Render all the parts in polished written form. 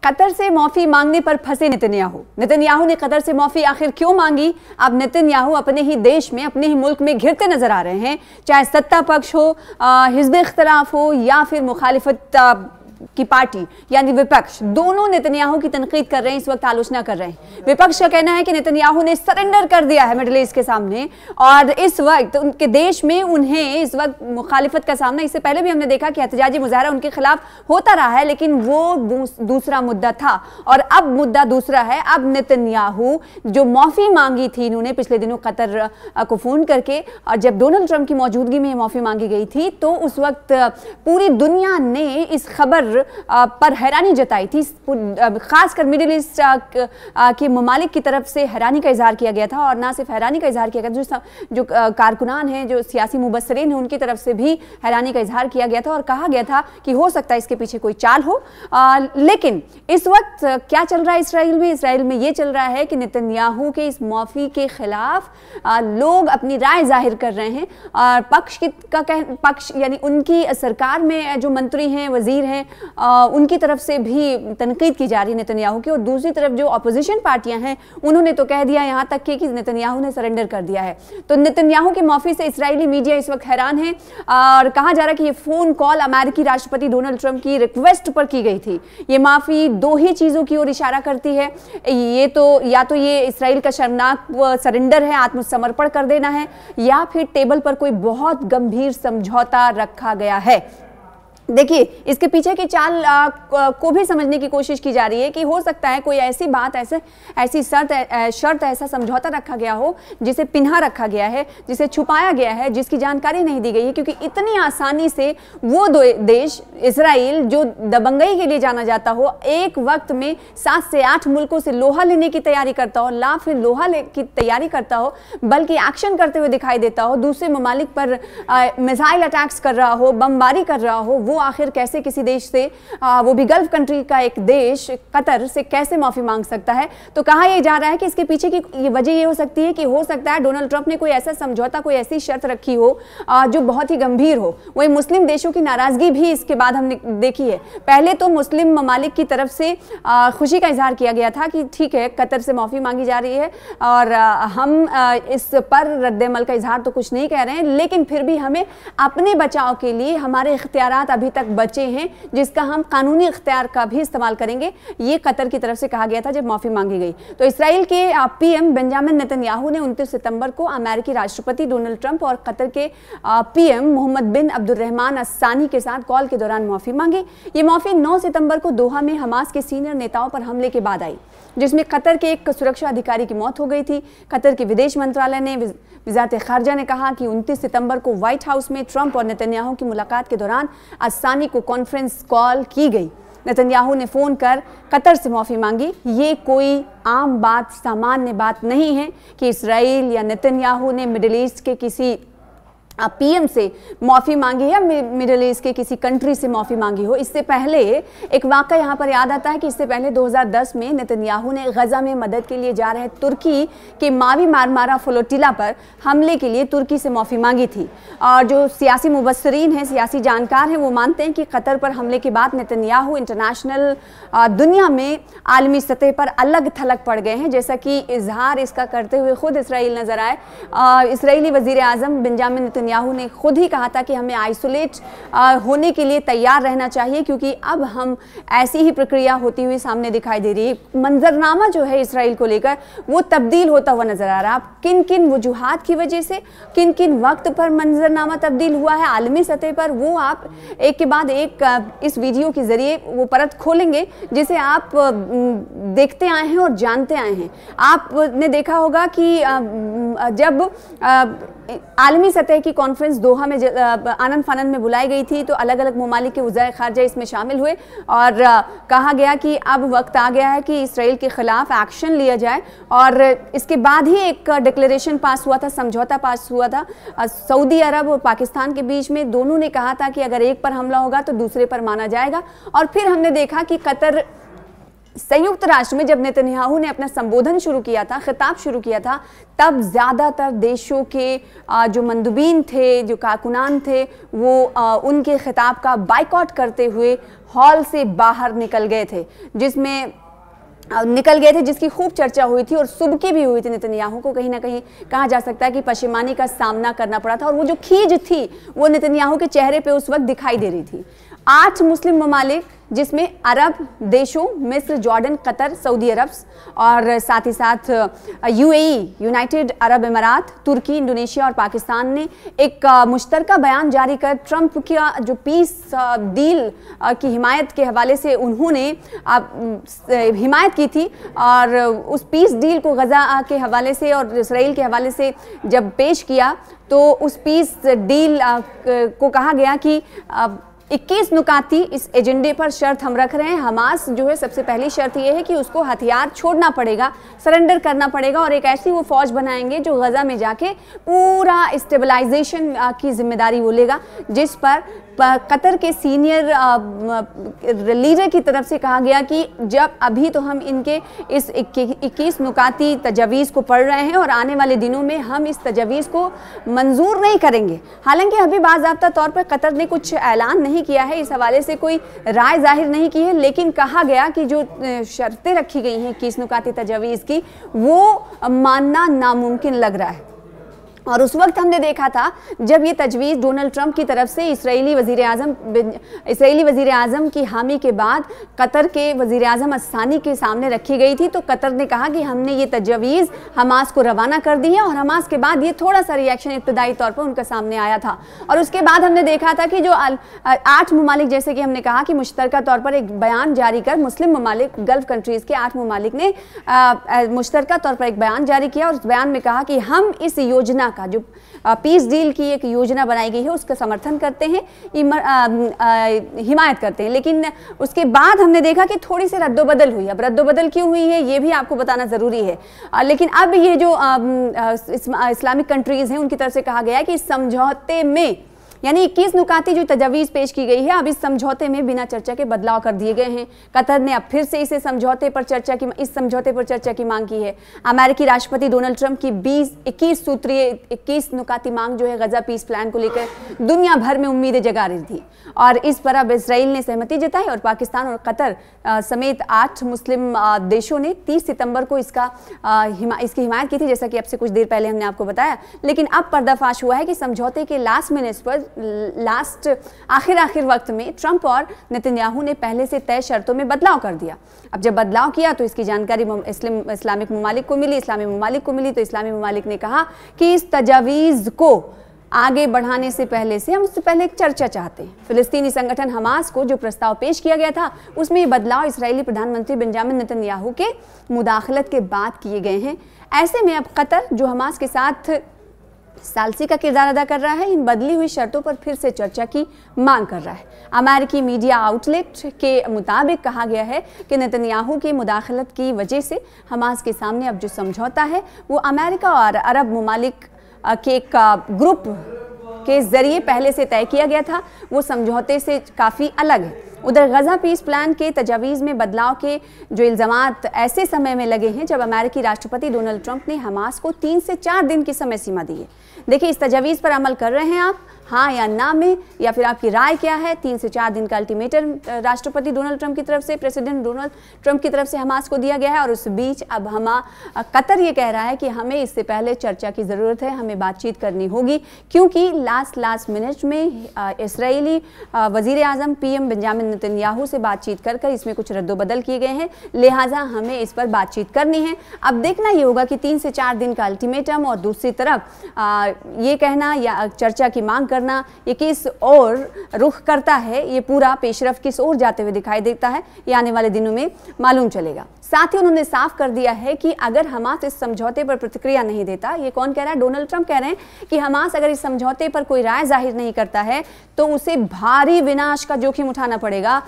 Qatar से माफी मांगने पर फंसे नेतन्याहू ने कतर से माफी आखिर क्यों मांगी? अब नेतन्याहू अपने ही देश में, अपने ही मुल्क में घिरते नजर आ रहे हैं, चाहे सत्ता पक्ष हो, हिज़्ब इख्तिलाफ हो या फिर मुखालिफत की पार्टी यानी विपक्ष, दोनों नेतन्याहू की तनकीद कर रहे हैं, इस वक्त आलोचना कर रहे हैं। विपक्ष का कहना है कि नेतन्याहू ने सरेंडर कर दिया है मिडिल ईस्ट के सामने और इस वक्त उनके देश में उन्हें इस वक्त मुखालिफत का सामना, इससे पहले भी हमने देखा कि एहतजाजी मुजाहरा उनके खिलाफ होता रहा है, लेकिन वो दूसरा मुद्दा था और अब मुद्दा दूसरा है। अब नेतन्याहू जो माफी मांगी थी इन्होंने पिछले दिनों कतर को फोन करके, और जब डोनाल्ड ट्रंप की मौजूदगी में माफी मांगी गई थी तो उस वक्त पूरी दुनिया ने इस खबर पर हैरानी जताई थी, खासकर मिडिल ईस्ट के ममालिक की तरफ से हैरानी का इजहार किया गया था। और ना सिर्फ हैरानी का इजहार किया गया, जो कारकुनान हैं, जो सियासी मुबस्सरीन हैं, उनकी तरफ से भी हैरानी का इजहार किया गया था और कहा गया था कि हो सकता है इसके पीछे कोई चाल हो। लेकिन इस वक्त क्या चल रहा है इसराइल में ये चल रहा है कि नेतन्याहू के इस माफी के खिलाफ लोग अपनी राय जाहिर कर रहे हैं और पक्ष यानी उनकी सरकार में जो मंत्री हैं, वजीर हैं, उनकी तरफ से भी तनकीद की जा रही है नेतन्याहू की। और दूसरी तरफ जो अपोजिशन पार्टियां हैं उन्होंने तो कह दिया यहाँ तक कि नेतन्याहू ने सरेंडर कर दिया है। तो नेतन्याहू की माफी से इस्राएली मीडिया इस वक्त हैरान है और कहा जा रहा है कि ये फोन कॉल अमेरिकी राष्ट्रपति डोनाल्ड ट्रंप की रिक्वेस्ट पर की गई थी। ये माफी दो ही चीजों की ओर इशारा करती है, ये तो या तो ये इस्राएल का शर्मनाक सरेंडर है, आत्मसमर्पण कर देना है, या फिर टेबल पर कोई बहुत गंभीर समझौता रखा गया है। देखिए, इसके पीछे की चाल को भी समझने की कोशिश की जा रही है कि हो सकता है कोई ऐसी बात, ऐसी शर्त, ऐसा समझौता रखा गया हो जिसे पिन्हा रखा गया है, जिसे छुपाया गया है, जिसकी जानकारी नहीं दी गई है, क्योंकि इतनी आसानी से वो देश इजराइल जो दबंगई के लिए जाना जाता हो, एक वक्त में 7 से 8 मुल्कों से लोहा लेने की तैयारी करता हो, ना फिर लोहा की तैयारी करता हो बल्कि एक्शन करते हुए दिखाई देता हो, दूसरे ममालिक पर मिसाइल अटैक्स कर रहा हो, बमबारी कर रहा हो, वो आखिर कैसे किसी देश से, वो भी गल्फ कंट्री का एक देश कतर से कैसे माफी मांग सकता है? तो कहा यह जा रहा है कि इसके पीछे की ये वजह ये हो सकती है कि हो सकता है डोनाल्ड ट्रंप ने कोई ऐसा समझौता, कोई ऐसी शर्त रखी हो जो बहुत ही गंभीर हो। वही मुस्लिम देशों की नाराजगी भी इसके बाद हमने देखी है। पहले तो मुस्लिम ममालिक की तरफ से खुशी का इजहार किया गया था कि ठीक है, कतर से माफी मांगी जा रही है और हम इस पर रद्द-ए-अमल का इजहार तो कुछ नहीं कह रहे हैं, लेकिन फिर भी हमें अपने बचाव के लिए हमारे इख्तियारात अभी तक बचे हैं जिसका हम कानूनी इख्तियार का भी इस्तेमाल करेंगे, ये कतर की तरफ से कहा गया था जब माफी मांगी गई। तो इस्राएल के पीएम बेंजामिन नेतन्याहू ने 29 सितंबर को अमेरिकी राष्ट्रपति डोनाल्ड ट्रंप और कतर के पीएम मोहम्मद बिन अब्दुर्रहमान अस्सानी के साथ कॉल के दौरान माफी मांगी। ये माफी 9 सितंबर को दोहा में हमास के सीनियर नेताओं पर हमले के बाद आई, जिसमें कतर के एक सुरक्षा अधिकारी की मौत हो गई थी। कतर के विदेश मंत्रालय ने, वजारत खारजा ने कहा कि 29 सितंबर को व्हाइट हाउस में ट्रंप और नेतन्याहू की मुलाकात के दौरान अस्सानी को कॉन्फ्रेंस कॉल की गई। नेतन्याहू ने फोन कर कतर से माफी मांगी। ये कोई आम बात, सामान्य बात नहीं है कि इस्राएल या नेतन्याहू ने मिडिल ईस्ट के किसी पीएम से माफी मांगी है, मिडिल ईस्ट के किसी कंट्री से माफी मांगी हो। इससे पहले एक वाक़या यहाँ पर याद आता है कि इससे पहले 2010 में नेतन्याहू ने गजा में मदद के लिए जा रहे तुर्की के मावी मारमारा फ्लोटिला पर हमले के लिए तुर्की से माफी मांगी थी। और जो सियासी मुबस्सरीन हैं, सियासी जानकार हैं, वो मानते हैं कि कतर पर हमले के बाद नेतन्याहू इंटरनेशनल दुनिया में आलमी सतह पर अलग थलग पड़ गए हैं, जैसा कि इजहार इसका करते हुए खुद इसराइल नजर आए। इसराइली वजीर आजम बेंजामिन नेतन्याहू ने खुद ही कहा था कि हमें आइसोलेट होने के लिए तैयार रहना चाहिए, क्योंकि अब हम ऐसी ही प्रक्रिया होती हुई सामने दिखाई दे रही है। मंजरनामा जो है इसराइल को लेकर वो तब्दील होता हुआ नजर आ रहा है। किन किन वजूहात की वजह से, किन किन वक्त पर मंजरनामा तब्दील हुआ है आलमी सतह पर, वो आप एक के बाद एक इस वीडियो के जरिए वो परत खोलेंगे जिसे आप देखते आए हैं और जानते आए हैं। आपने देखा होगा कि जब आलमी सतह की कॉन्फ्रेंस दोहा में आनन फानन में बुलाई गई थी तो अलग अलग ममालिक के वज़ीर ख़ारजा इसमें शामिल हुए और कहा गया कि अब वक्त आ गया है कि इसराइल के खिलाफ एक्शन लिया जाए। और इसके बाद ही एक डिक्लेरेशन पास हुआ था, समझौता पास हुआ था सऊदी अरब और पाकिस्तान के बीच में। दोनों ने कहा था कि अगर एक पर हमला होगा तो दूसरे पर माना जाएगा। और फिर हमने देखा कि कतर संयुक्त राष्ट्र में जब नेतन्याहू ने अपना संबोधन शुरू किया था, खिताब शुरू किया था, तब ज़्यादातर देशों के जो मंदुबीन थे, जो कारकुनान थे, वो उनके खिताब का बायकॉट करते हुए हॉल से बाहर निकल गए थे, जिसकी खूब चर्चा हुई थी और सुबकी भी हुई थी। नेतन्याहू को कहीं ना कहीं कहा जा सकता है कि पशेमानी का सामना करना पड़ा था और वो जो खीज थी वो नेतन्याहू के चेहरे पे उस वक्त दिखाई दे रही थी। 8 मुस्लिम ममालिक, जिसमें अरब देशों मिस्र, जॉर्डन, कतर, सऊदी अरब और साथ ही साथ यूएई, यूनाइटेड अरब अमीरात, तुर्की, इंडोनेशिया और पाकिस्तान ने एक मुश्तरका बयान जारी कर ट्रंप का जो पीस डील की हिमायत के हवाले से उन्होंने हिमायत की थी और उस पीस डील को गजा के हवाले से और इसराइल के हवाले से जब पेश किया तो उस पीस डील को कहा गया कि 21 नुकाती इस एजेंडे पर शर्त हम रख रहे हैं। हमास जो है, सबसे पहली शर्त यह है कि उसको हथियार छोड़ना पड़ेगा, सरेंडर करना पड़ेगा और एक ऐसी वो फौज बनाएंगे जो गजा में जाके पूरा स्टेबलाइजेशन की जिम्मेदारी वो लेगा, जिस पर कतर के सीनियर लीडर की तरफ से कहा गया कि जब अभी तो हम इनके इस 21 नुकाती तजवीज़ को पढ़ रहे हैं और आने वाले दिनों में हम इस तजवीज़ को मंजूर नहीं करेंगे। हालांकि अभी बाज़ाब्ता तौर पर कतर ने कुछ ऐलान नहीं किया है, इस हवाले से कोई राय जाहिर नहीं की है, लेकिन कहा गया कि जो शर्तें रखी गई हैं 21 नुकाती तजवीज़ की, वो मानना नामुमकिन लग रहा है। और उस वक्त हमने देखा था जब ये तजवीज़ डोनाल्ड ट्रंप की तरफ से इस्राएली वज़ीर आज़म की हामी के बाद कतर के वज़ीर आज़म अस्सानी के सामने रखी गई थी, तो कतर ने कहा कि हमने ये तजवीज़ हमास को रवाना कर दी है और हमास के बाद ये थोड़ा सा रिएक्शन इब्तदाई तौर पर उनका सामने आया था। और उसके बाद हमने देखा था कि जो 8 ममालिक, जैसे कि हमने कहा कि मुश्तरका तौर पर एक बयान जारी कर, मुस्लिम ममालिक, गल्फ़ कंट्रीज़ के 8 ममालिक ने मुश्तरका तौर पर एक बयान जारी किया और उस बयान में कहा कि हम इस योजना का, जो पीस डील की एक योजना बनाई गई है, उसका समर्थन करते हैं, हिमायत करते हैं। लेकिन उसके बाद हमने देखा कि थोड़ी सी रद्दोबदल हुई। अब रद्दोबदल क्यों हुई है ये भी आपको बताना ज़रूरी है। लेकिन अब ये जो इस्लामिक कंट्रीज़ हैं उनकी तरफ से कहा गया है कि इस समझौते में, यानी 21 नुकाती जो तजवीज़ पेश की गई है, अब इस समझौते में बिना चर्चा के बदलाव कर दिए गए हैं। कतर ने अब फिर से इस समझौते पर चर्चा की मांग की है। अमेरिकी राष्ट्रपति डोनाल्ड ट्रंप की 21 सूत्रीय 21 नुकाती मांग जो है गजा पीस प्लान को लेकर दुनिया भर में उम्मीदें जगा रही थी और इस पर अब इसराइल ने सहमति जताई और पाकिस्तान और कतर समेत 8 मुस्लिम देशों ने 30 सितंबर को इसकी हिमायत की थी, जैसा कि अब से कुछ देर पहले हमने आपको बताया। लेकिन अब पर्दाफाश हुआ है कि समझौते के लास्ट मिनट पर, आखिर वक्त में ट्रंप और नेतन्याहू ने पहले से तय शर्तों में बदलाव कर दिया। अब जब बदलाव किया तो इसकी जानकारी इस्लामिक ममालिक को मिली, इस्लामी ममालिक को मिली, तो इस्लामी ममालिक ने कहा कि इस तजावीज़ को आगे बढ़ाने से पहले से हम उससे पहले एक चर्चा चाहते हैं। फिलिस्तीनी संगठन हमास को जो प्रस्ताव पेश किया गया था उसमें ये बदलाव इसराइली प्रधानमंत्री बेंजामिन नेतन्याहू के मुदाखलत के बाद किए गए हैं। ऐसे में अब कतर, जो हमास के साथ सालसी का किरदार अदा कर रहा है, इन बदली हुई शर्तों पर फिर से चर्चा की मांग कर रहा है। अमेरिकी मीडिया आउटलेट के मुताबिक कहा गया है कि नेतन्याहू की मुदाखलत की वजह से हमास के सामने अब जो समझौता है वो अमेरिका और अरब ममालिक के एक ग्रुप के जरिए पहले से तय किया गया था, वो समझौते से काफ़ी अलग है। उधर गजा पीस प्लान के तजावीज़ में बदलाव के जो इल्ज़ामात ऐसे समय में लगे हैं जब अमेरिकी राष्ट्रपति डोनाल्ड ट्रंप ने हमास को 3 से 4 दिन की समय सीमा दी है। देखिए, इस तजावीज़ पर अमल कर रहे हैं आप, हाँ या ना में, या फिर आपकी राय क्या है? 3 से 4 दिन का अल्टीमेटम राष्ट्रपति डोनाल्ड ट्रंप की तरफ से, प्रेसिडेंट डोनाल्ड ट्रंप की तरफ से हमास को दिया गया है और उस बीच अब कतर ये कह रहा है कि हमें इससे पहले चर्चा की ज़रूरत है, हमें बातचीत करनी होगी, क्योंकि लास्ट मिनट में इसराइली वज़ीर आज़म PM बेंजामिन नेतन्याहू से बातचीत कर इसमें कुछ रद्दोबदल किए गए हैं, लिहाजा हमें इस पर बातचीत करनी है। अब देखना ये होगा कि 3 से 4 दिन का अल्टीमेटम और दूसरी तरफ ये कहना या चर्चा की मांग करना, ये किस और रुख करता है, ये पूरा पेशरफ किस ओर जाते हुए दिखाई देता है, ये आने वाले दिनों में मालूम चलेगा। साथ ही उन्होंने साफ कर दिया है कि अगर हमास इस समझौते पर प्रतिक्रिया नहीं देता, ये कौन कह रहा है? डोनाल्ड ट्रंप कह रहे हैं कि हमास अगर इस समझौते पर कोई राय जाहिर नहीं करता है तो उसे भारी विनाश का जोखिम उठाना पड़ेगा। पड़ेगा,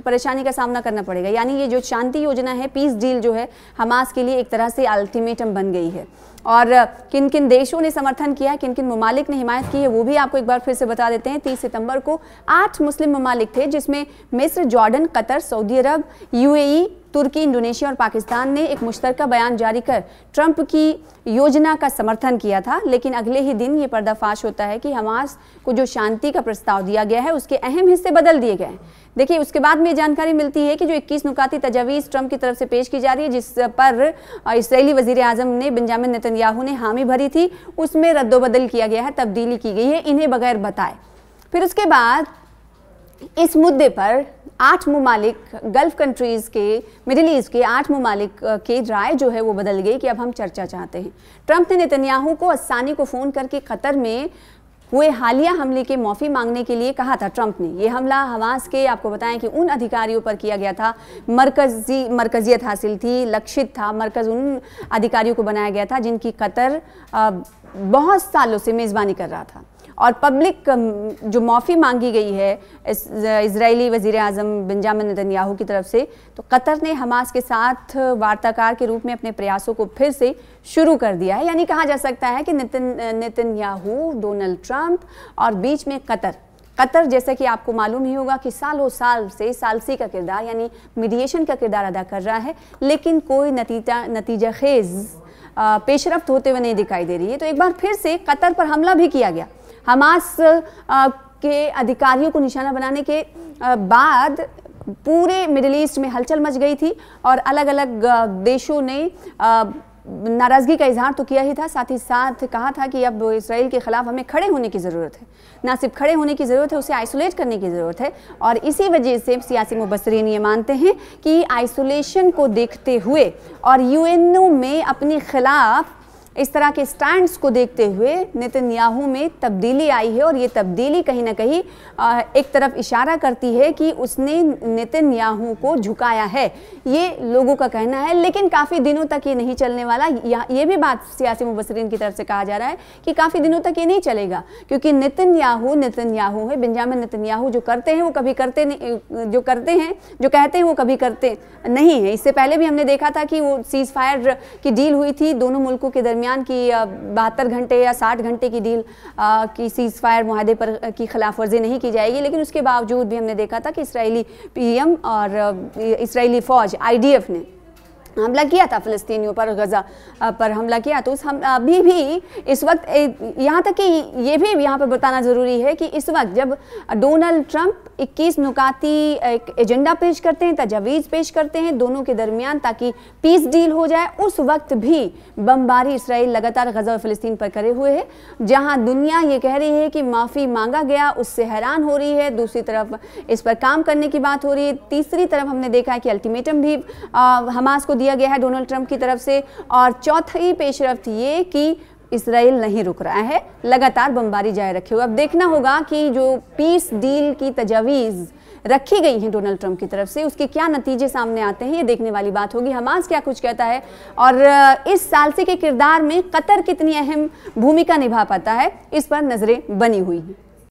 परेशानी का सामना करना पड़ेगा। यानी ये जो शांति योजना है, पीस डील जो है, हमास के लिए एक तरह से अल्टीमेटम बन गई है। और किन किन देशों ने समर्थन किया है, किन किन ममालिक ने हिमायत की है, वो भी आपको एक बार फिर से बता देते हैं। 30 सितंबर को 8 मुस्लिम ममालिक थे, जिसमें मिस्र, जॉर्डन, कतर, सऊदी अरब, यूएई, तुर्की, इंडोनेशिया और पाकिस्तान ने एक मुश्तरका बयान जारी कर ट्रंप की योजना का समर्थन किया था। लेकिन अगले ही दिन ये पर्दाफाश होता है कि हमास को जो शांति का प्रस्ताव दिया गया है, उसके अहम हिस्से बदल दिए गए हैं। देखिए, उसके बाद में जानकारी मिलती है कि जो 21 नुकाती तजावीज़ ट्रंप की तरफ से पेश की जा रही है, जिस पर इस्राएली वज़ीर आज़म ने बेंजामिन नेतन्याहू ने हामी भरी थी, उसमें रद्दोबदल किया गया है, तब्दीली की गई है, इन्हें बगैर बताए। फिर उसके बाद इस मुद्दे पर 8 ममालिक, गल्फ कंट्रीज़ के, मिडिल ईस्ट के 8 ममालिक की राय जो है वो बदल गई कि अब हम चर्चा चाहते हैं। ट्रंप ने नेतन्याहू को अस्सानी को फ़ोन करके कतर में हुए हालिया हमले के माफ़ी मांगने के लिए कहा था। ट्रंप ने ये हमला हमास के, आपको बताएं कि उन अधिकारियों पर किया गया था, मरकजियत हासिल थी, लक्षित था, मरकज़ उन अधिकारियों को बनाया गया था जिनकी कतर बहुत सालों से मेज़बानी कर रहा था। और पब्लिक जो माफ़ी मांगी गई है इजरायली वज़ीर आज़म बेंजामिन नेतन्याहू की तरफ से, तो कतर ने हमास के साथ वार्ताकार के रूप में अपने प्रयासों को फिर से शुरू कर दिया है। यानी कहा जा सकता है कि नेतन्याहू, डोनाल्ड ट्रंप और बीच में कतर जैसा कि आपको मालूम ही होगा कि सालों साल से सालसी का किरदार, यानी मीडिएशन का किरदार अदा कर रहा है, लेकिन कोई नतीजा खेज पेशरफ्त होते हुए नहीं दिखाई दे रही है। तो एक बार फिर से कतर पर हमला भी किया गया। हमास के अधिकारियों को निशाना बनाने के बाद पूरे मिडिल ईस्ट में हलचल मच गई थी और अलग अलग देशों ने नाराज़गी का इजहार तो किया ही था, साथ ही साथ कहा था कि अब इसराइल के खिलाफ हमें खड़े होने की ज़रूरत है। ना सिर्फ खड़े होने की ज़रूरत है, उसे आइसोलेट करने की ज़रूरत है। और इसी वजह से सियासी मुबस्सरीन ये मानते हैं कि आइसोलेशन को देखते हुए और यूएनओ में अपने खिलाफ इस तरह के स्टैंड्स को देखते हुए नेतन्याहू में तब्दीली आई है। और ये तब्दीली कहीं ना कहीं एक तरफ इशारा करती है कि उसने नेतन्याहू को झुकाया है, ये लोगों का कहना है। लेकिन काफ़ी दिनों तक ये नहीं चलने वाला। ये भी बात सियासी मुबस्सरीन की तरफ से कहा जा रहा है कि काफ़ी दिनों तक ये नहीं चलेगा, क्योंकि नेतन्याहू है, बेंजामिन नेतन्याहू जो करते हैं वो कभी करते नहीं, जो करते हैं, जो कहते हैं वो कभी करते नहीं है। इससे पहले भी हमने देखा था कि वो सीज़ फायर की डील हुई थी दोनों मुल्कों के दरमियान की 72 घंटे या 60 घंटे की डील की सीज़ फायर मुआहदे पर की खिलाफ वर्जी नहीं की जाएगी। लेकिन उसके बावजूद भी हमने देखा था कि इस्राएली पीएम और इस्राएली फ़ौज IDF ने हमला किया था फ़लस्तीनियों पर, गज़ा पर हमला किया। तो अभी भी इस वक्त यहाँ तक कि ये भी यहाँ पर बताना ज़रूरी है कि इस वक्त जब डोनाल्ड ट्रंप 21 नुकाती एक एजेंडा पेश करते हैं, तजावीज़ पेश करते हैं दोनों के दरमियान ताकि पीस डील हो जाए, उस वक्त भी बमबारी इसराइल लगातार गज़ा और फ़लस्तीन पर करे हुए है। जहाँ दुनिया ये कह रही है कि माफ़ी मांगा गया, उससे हैरान हो रही है, दूसरी तरफ इस पर काम करने की बात हो रही है, तीसरी तरफ हमने देखा है कि अल्टीमेटम भी हमास को दिया गया है डोनाल्ड ट्रंप की तरफ से, और चौथी पेशरफ्त ये कि इसराइल नहीं रुक रहा है, लगातार बमबारी जारी रखे हुए। अब देखना होगा कि जो पीस डील की तजावीज़ रखी गई हैं डोनाल्ड ट्रंप की तरफ से, उसके क्या नतीजे सामने आते हैं, ये देखने वाली बात होगी। हमास क्या कुछ कहता है और इस सालसी के किरदार में कतर कितनी अहम भूमिका निभा पाता है, इस पर नजरें बनी हुई हैं।